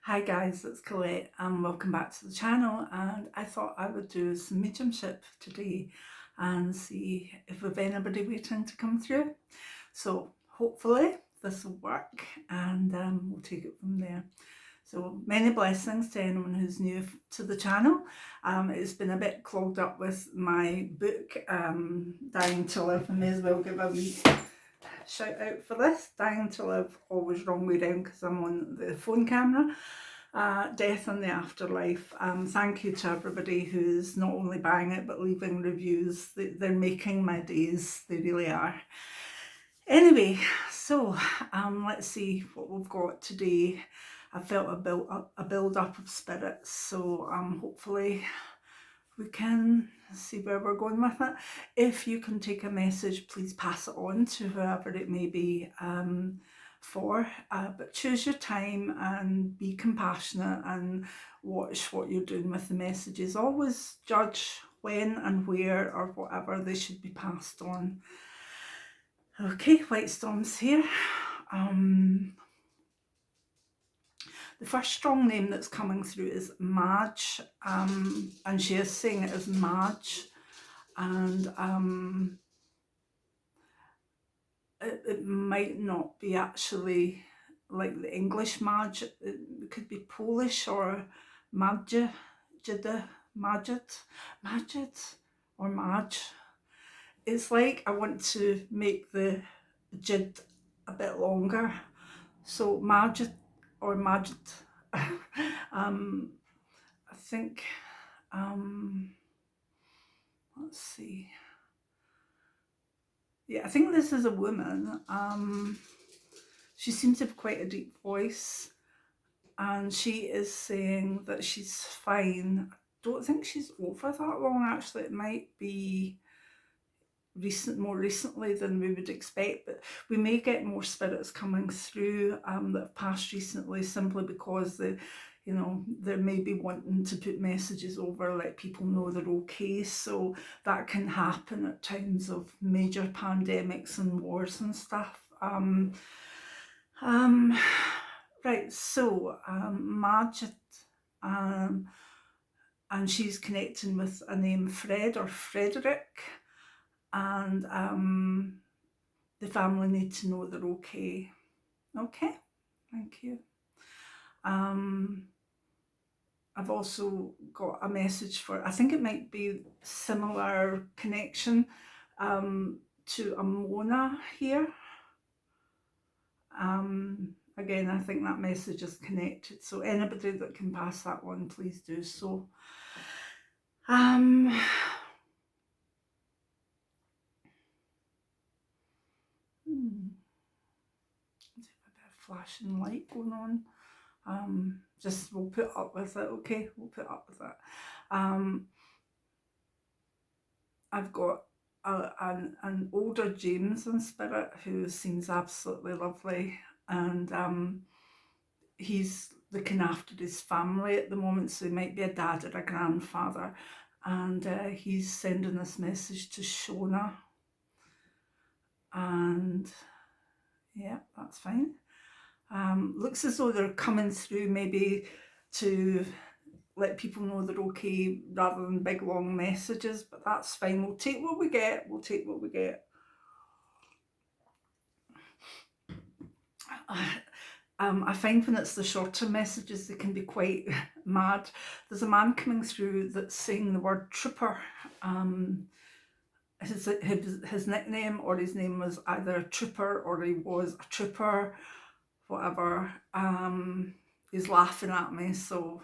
Hi guys, it's Colette and welcome back to the channel, and I thought I would do some mediumship today and see if we've anybody waiting to come through. So hopefully this will work and we'll take it from there. So many blessings to anyone who's new to the channel. It's been a bit clogged up with my book, Dying to Live. I may as well give a wee shout out for this. Dying to Live, always wrong way down because I'm on the phone camera. Death and the Afterlife. Thank you to everybody who's not only buying it but leaving reviews. They're making my days, they really are. Anyway, so let's see what we've got today. I felt a build up of spirits, so hopefully we can see where we're going with it. If you can take a message, please pass it on to whoever it may be for, but choose your time and be compassionate and watch what you're doing with the messages. Always judge when and where or whatever they should be passed on. Okay, White Storm's here. The first strong name that's coming through is Madge, and she is saying it as Madge, and it might not be actually like the English Madge. It could be Polish or Madge, Majid, or Madge. It's like I want to make the Jid a bit longer, so Majid or Majid. I think, let's see. Yeah, I think this is a woman. She seems to have quite a deep voice, and she is saying that she's fine. I don't think she's over that long, actually. It might be more recently than we would expect, but we may get more spirits coming through that have passed recently, simply because they may be wanting to put messages over, let people know they're okay. So that can happen at times of major pandemics and wars and stuff. Right, so Majid, and she's connecting with a name Fred or Frederick, and the family need to know they're okay. Okay, thank you. I've also got a message for, I think it might be similar connection to a Mona here. Again, I think that message is connected, so anybody that can pass that on, please do so. There's a bit of flashing light going on. Just we'll put up with it, okay? We'll put up with it. I've got an older James in spirit who seems absolutely lovely, and he's looking after his family at the moment, so he might be a dad or a grandfather, and he's sending this message to Shona, and yeah, that's fine. Looks as though they're coming through maybe to let people know they're okay rather than big long messages, but that's fine. We'll take what we get. We'll take what we get. I find when it's the shorter messages, they can be quite mad. There's a man coming through that's saying the word trooper. His nickname or his name was either Trooper or he was a trooper, whatever. He's laughing at me, so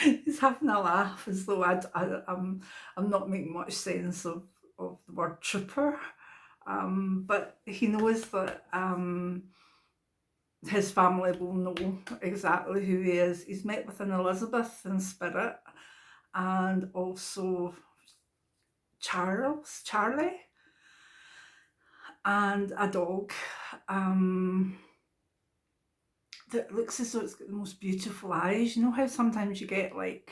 he's having a laugh as though I'm not making much sense of the word trooper. But he knows that his family will know exactly who he is. He's met with an Elizabeth in spirit, and also Charlie, and a dog that looks as though it's got the most beautiful eyes. You know how sometimes you get like,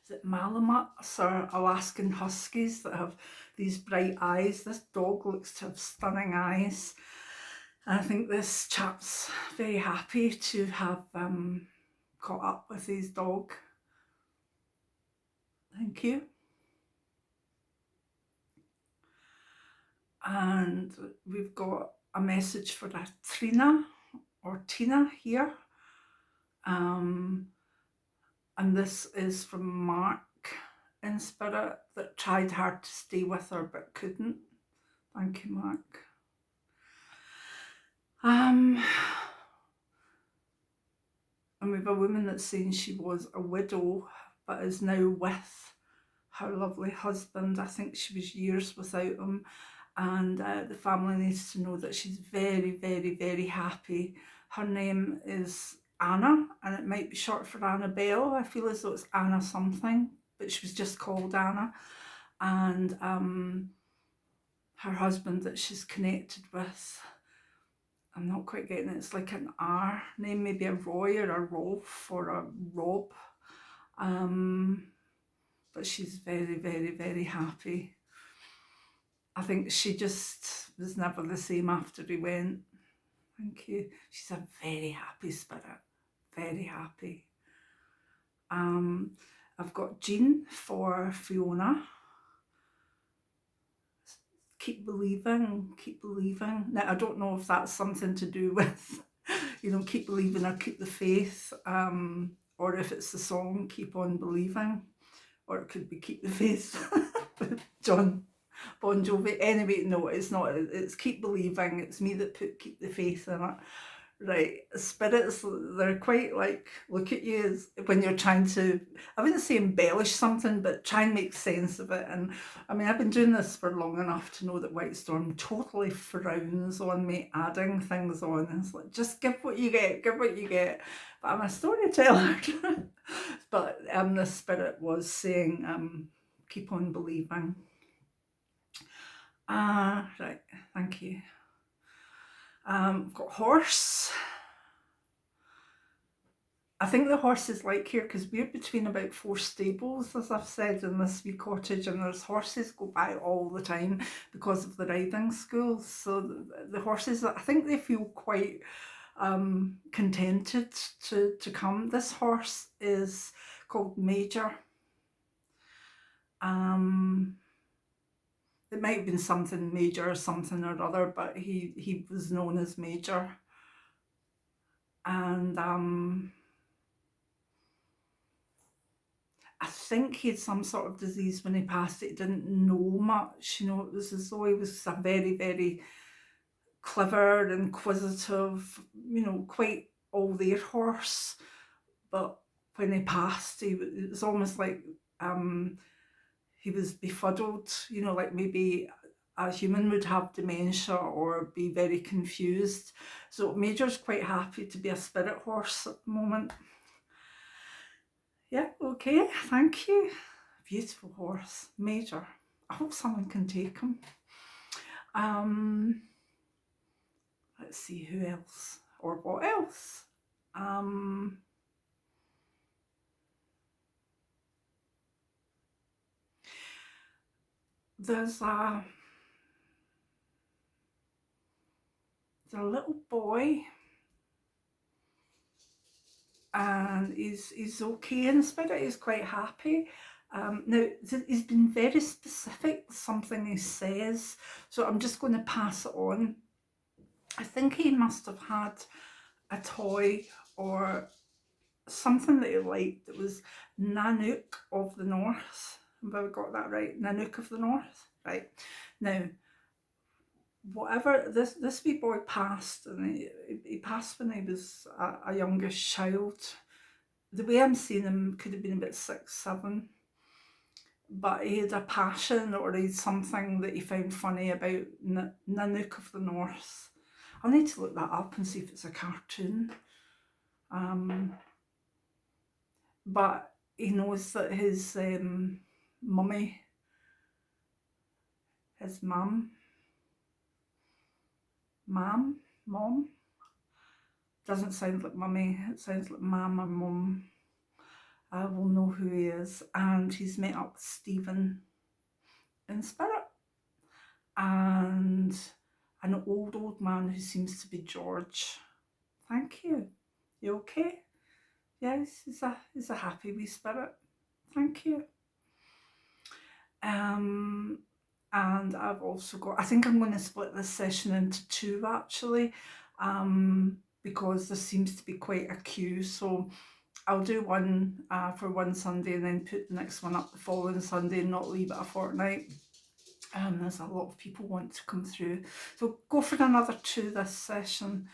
is it Malamutes or Alaskan Huskies that have these bright eyes? This dog looks to have stunning eyes. And I think this chap's very happy to have caught up with his dog. Thank you. And we've got a message for a Trina or Tina here. And this is from Mark in spirit, that tried hard to stay with her but couldn't. Thank you, Mark. And we have a woman that's saying she was a widow but is now with her lovely husband. I think she was years without him, and the family needs to know that she's very, very, very happy. Her name is Anna, and it might be short for Annabelle. I feel as though it's Anna something, but she was just called Anna. And her husband that she's connected with, I'm not quite getting it, it's like an R name, maybe a Roy or a Rolf or a Rob. But she's very, very, very happy. I think she just was never the same after he went. Thank you. She's a very happy spirit, very happy. I've got Jean for Fiona. Keep believing, keep believing. Now, I don't know if that's something to do with, keep believing or keep the faith, or if it's the song Keep On Believing, or it could be Keep the Faith with John Bon Jovi. Anyway, no, it's not. It's Keep Believing. It's me that put Keep the Faith in it. Right, spirits, they're quite like, look at you as when you're trying to, I wouldn't say embellish something, but try and make sense of it. And I mean, I've been doing this for long enough to know that White Storm totally frowns on me adding things on. It's like, just give what you get, give what you get. But I'm a storyteller. But the spirit was saying, keep on believing. Right, thank you. I've got horse. I think the horses like here because we're between about 4 stables, as I've said, in this wee cottage, and there's horses go by all the time because of the riding schools. So the horses, I think they feel quite contented to come. This horse is called Major. It might have been something major or something or other, but he was known as Major. And I think he had some sort of disease when he passed. He didn't know much, it was as though he was a very, very clever, inquisitive, quite all there horse. But when he passed, it was almost like he was befuddled, like maybe a human would have dementia or be very confused. So Major's quite happy to be a spirit horse at the moment. Yeah, okay, thank you. Beautiful horse, Major. I hope someone can take him. Let's see who else or what else. There's a little boy, and he's okay in spirit. He's quite happy. Now he's been very specific, something he says, so I'm just going to pass it on. I think he must have had a toy or something that he liked that was Nanook of the North. Have I got that right? Nanook of the North? Right. Now, whatever, this wee boy passed, and he passed when he was a youngish child. The way I'm seeing him could have been about 6, 7. But he had a passion, or he had something that he found funny about Nanook of the North. I'll need to look that up and see if it's a cartoon. But he knows that his mummy, his mom, doesn't sound like mummy, it sounds like mam or mum. I will know who he is, and he's met up with Stephen in spirit, and an old man who seems to be George. Thank you. You okay? Yes, he's a happy wee spirit. Thank you. And I've also got, I think I'm going to split this session into two actually, because there seems to be quite a queue. So I'll do one for one Sunday and then put the next one up the following Sunday and not leave it a fortnight. There's a lot of people want to come through. So go for another two this session.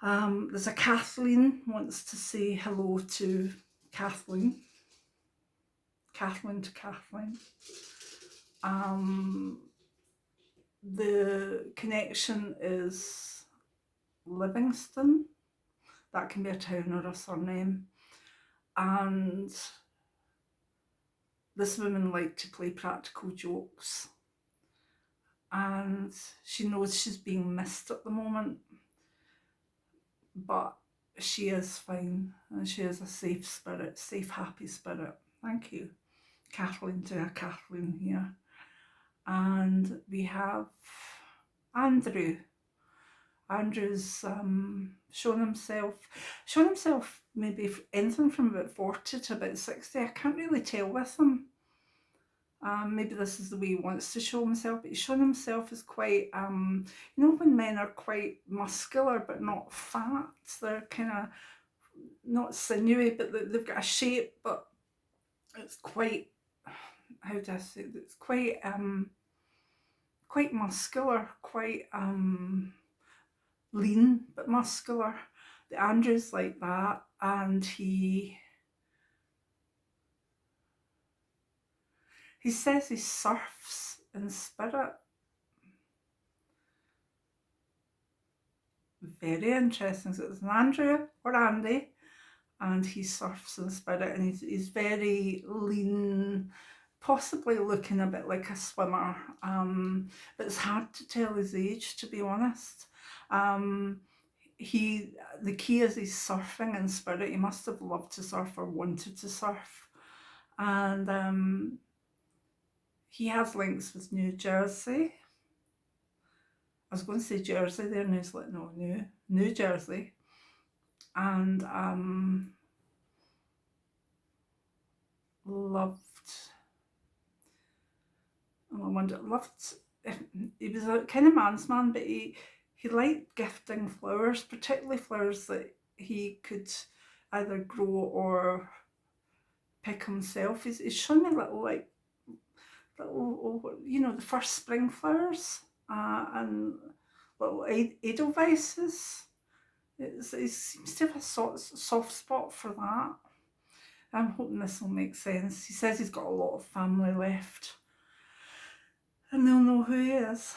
There's a Kathleen wants to say hello to Kathleen. Kathleen to Kathleen. The connection is Livingston. That can be a town or a surname. And this woman liked to play practical jokes. And she knows she's being missed at the moment. But she is fine. And she is a safe spirit, safe, happy spirit. Thank you. Kathleen to a Kathleen here. And we have Andrew. Andrew's shown himself maybe anything from about 40 to about 60. I can't really tell with him. Maybe this is the way he wants to show himself, but he's shown himself as quite, you know, when men are quite muscular but not fat, they're kind of not sinewy, but they've got a shape, but it's quite, how do I say it? It's quite muscular, quite lean but muscular. The Andrew's like that, and he says he surfs in spirit. Very interesting. So it's an Andrew or Andy, and he surfs in spirit, and he's very lean, possibly looking a bit like a swimmer, but it's hard to tell his age, to be honest. The key is he's surfing in spirit. He must have loved to surf or wanted to surf, and he has links with New Jersey. I was going to say Jersey there, and he's like, no, New Jersey. And loved, he was a kind of man's man, but he liked gifting flowers, particularly flowers that he could either grow or pick himself. He's shown me little, you know, the first spring flowers, and little edelweises. It seems to have a soft spot for that. I'm hoping this will make sense. He says he's got a lot of family left, and they'll know who he is,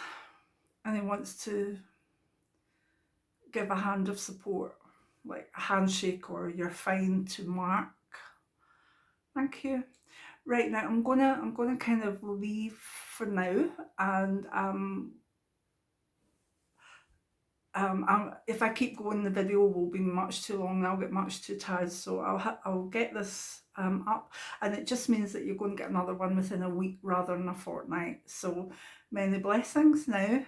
and he wants to give a hand of support, like a handshake or you're fine to Mark. Thank you. Right, now I'm gonna kind of leave for now, and if I keep going, the video will be much too long and I'll get much too tired, so I'll get this up, and it just means that you're going to get another one within a week rather than a fortnight. So many blessings now.